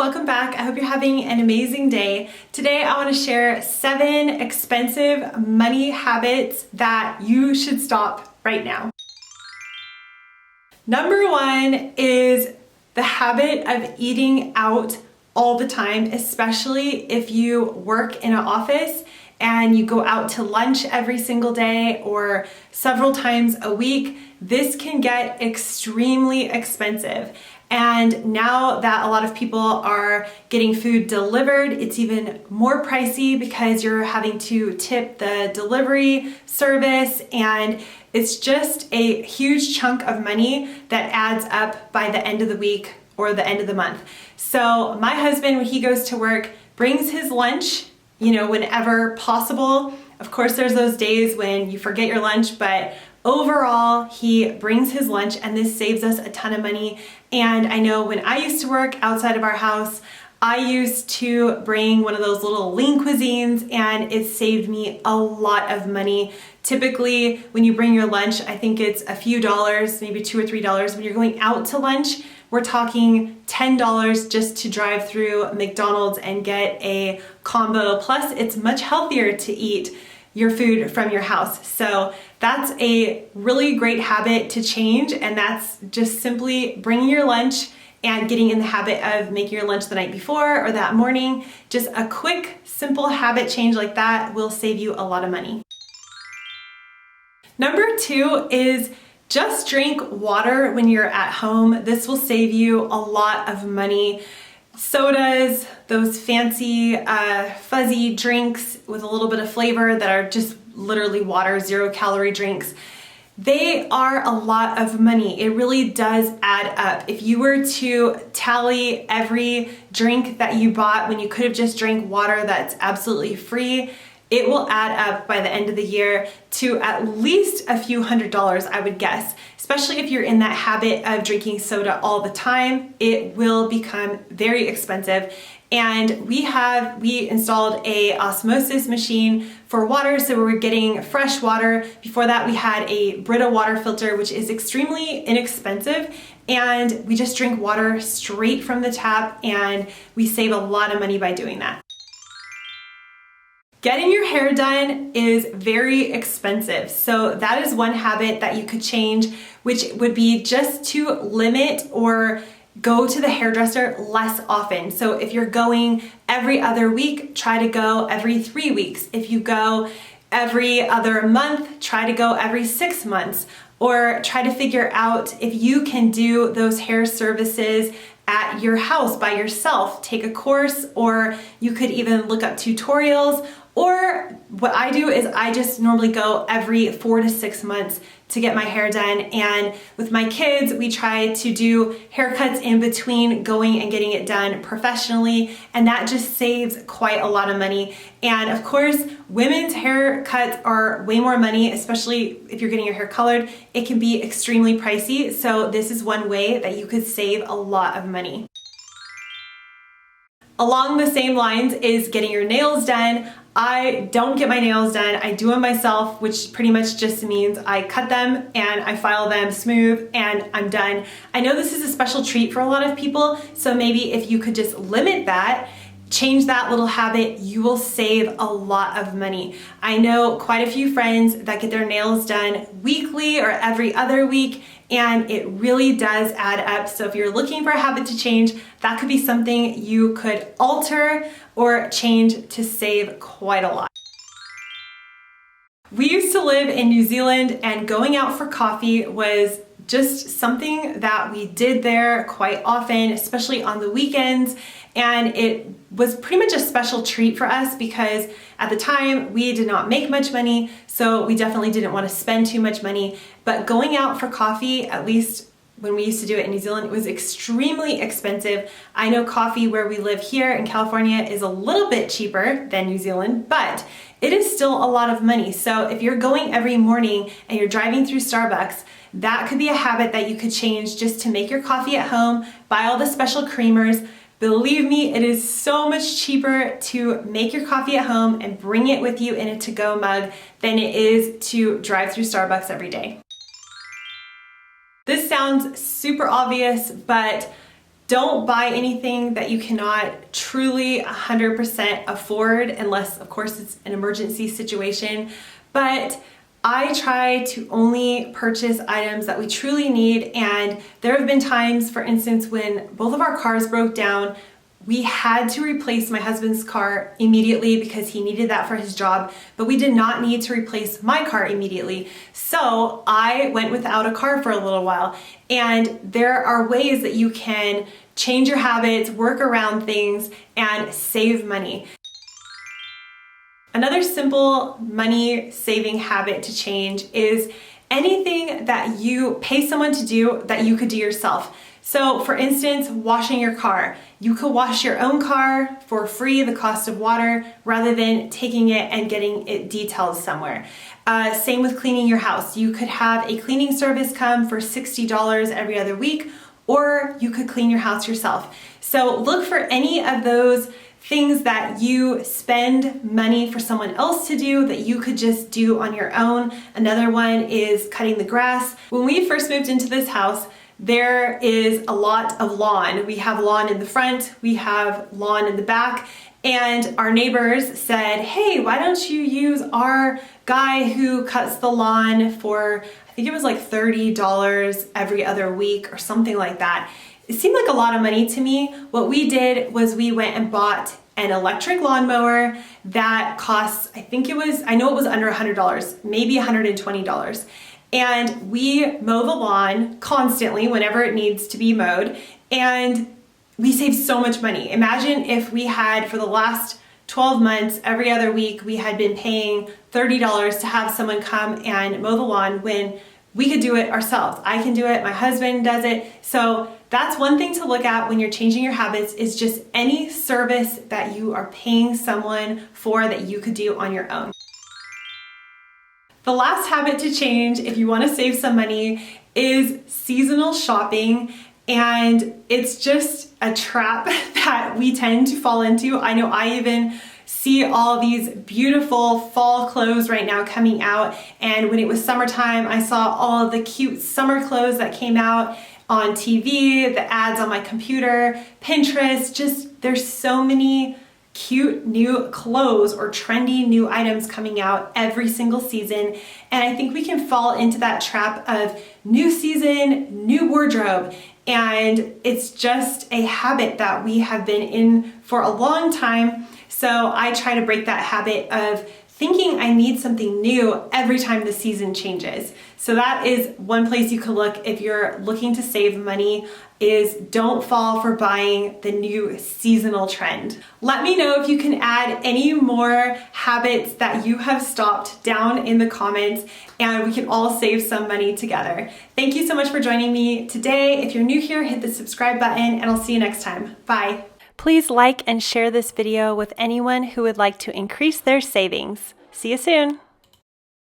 welcome back. I hope you're having an amazing day. Today I want to share 7 expensive money habits that you should stop right now. Number 1 is the habit of eating out all the time, especially if you work in an office and you go out to lunch every single day or several times a week. This can get extremely expensive. And now that a lot of people are getting food delivered, it's even more pricey because you're having to tip the delivery service, and it's just a huge chunk of money that adds up by the end of the week or the end of the month. So my husband, when he goes to work, brings his lunch, whenever possible. Of course, there's those days when you forget your lunch, but overall, he brings his lunch, and this saves us a ton of money. And I know when I used to work outside of our house, I used to bring one of those little lean cuisines, and it saved me a lot of money. Typically, when you bring your lunch, I think it's a few dollars, maybe $2 or $3. When you're going out to lunch, we're talking $10 just to drive through McDonald's and get a combo. Plus, it's much healthier to eat your food from your house. So that's a really great habit to change, and that's just simply bringing your lunch and getting in the habit of making your lunch the night before or that morning. Just a quick, simple habit change like that will save you a lot of money. Number 2 is just drink water when you're at home. This will save you a lot of money. Sodas, those fancy fuzzy drinks with a little bit of flavor that are just literally water, 0-calorie drinks, they are a lot of money. It really does add up. If you were to tally every drink that you bought when you could have just drank water that's absolutely free, it will add up by the end of the year to at least a few $100s, I would guess. Especially if you're in that habit of drinking soda all the time, it will become very expensive. And we installed a osmosis machine for water, so we're getting fresh water. Before that, we had a Brita water filter, which is extremely inexpensive. And we just drink water straight from the tap, and we save a lot of money by doing that. Getting your hair done is very expensive. So that is one habit that you could change, which would be just to limit or go to the hairdresser less often. So if you're going every other week, try to go every 3 weeks. If you go every other month, try to go every 6 months, or try to figure out if you can do those hair services at your house by yourself. Take a course, or you could even look up tutorials. Or what I do is I just normally go every 4 to 6 months to get my hair done. And with my kids, we try to do haircuts in between going and getting it done professionally. And that just saves quite a lot of money. And of course, women's haircuts are way more money, especially if you're getting your hair colored. It can be extremely pricey. So this is one way that you could save a lot of money. Along the same lines is getting your nails done. I don't get my nails done. I do them myself, which pretty much just means I cut them and I file them smooth and I'm done. I know this is a special treat for a lot of people, so maybe if you could just limit that, change that little habit, you will save a lot of money. I know quite a few friends that get their nails done weekly or every other week, and it really does add up. So if you're looking for a habit to change, that could be something you could alter or change to save quite a lot. We used to live in New Zealand, and going out for coffee was just something that we did there quite often, especially on the weekends. And it was pretty much a special treat for us because at the time we did not make much money, so we definitely didn't want to spend too much money. But going out for coffee, at least when we used to do it in New Zealand, it was extremely expensive. I know coffee where we live here in California is a little bit cheaper than New Zealand, but it is still a lot of money. So if you're going every morning and you're driving through Starbucks, that could be a habit that you could change just to make your coffee at home, buy all the special creamers. Believe me, it is so much cheaper to make your coffee at home and bring it with you in a to-go mug than it is to drive through Starbucks every day. This sounds super obvious, but Don't buy anything that you cannot truly 100% afford, unless of course it's an emergency situation. But I try to only purchase items that we truly need, and there have been times, for instance, when both of our cars broke down. We had to replace my husband's car immediately because he needed that for his job, but we did not need to replace my car immediately. So I went without a car for a little while. And there are ways that you can change your habits, work around things, and save money. Another simple money saving habit to change is anything that you pay someone to do that you could do yourself. So for instance, washing your car. You could wash your own car for free, the cost of water, rather than taking it and getting it detailed somewhere. Same with cleaning your house. You could have a cleaning service come for $60 every other week, or you could clean your house yourself. So look for any of those things that you spend money for someone else to do that you could just do on your own. Another one is cutting the grass. When we first moved into this house, there is a lot of lawn. We have lawn in the front, we have lawn in the back, and our neighbors said, hey, why don't you use our guy who cuts the lawn for, I think it was like $30 every other week or something like that. It seemed like a lot of money to me. What we did was we went and bought an electric lawnmower that costs, I know it was under $100, maybe $120. And we mow the lawn constantly whenever it needs to be mowed, and we save so much money. Imagine if we had, for the last 12 months, every other week, we had been paying $30 to have someone come and mow the lawn when we could do it ourselves. I can do it, my husband does it. So that's one thing to look at when you're changing your habits, is just any service that you are paying someone for that you could do on your own. The last habit to change if you want to save some money is seasonal shopping, and it's just a trap that we tend to fall into. I know I even see all these beautiful fall clothes right now coming out, and when it was summertime, I saw all of the cute summer clothes that came out on TV, the ads on my computer, Pinterest, just there's so many cute new clothes or trendy new items coming out every single season. And I think we can fall into that trap of new season, new wardrobe. And it's just a habit that we have been in for a long time. So I try to break that habit of thinking I need something new every time the season changes. So that is one place you can look if you're looking to save money, is don't fall for buying the new seasonal trend. Let me know if you can add any more habits that you have stopped down in the comments, and we can all save some money together. Thank you so much for joining me today. If you're new here, hit the subscribe button, and I'll see you next time. Bye. Please like and share this video with anyone who would like to increase their savings. See you soon.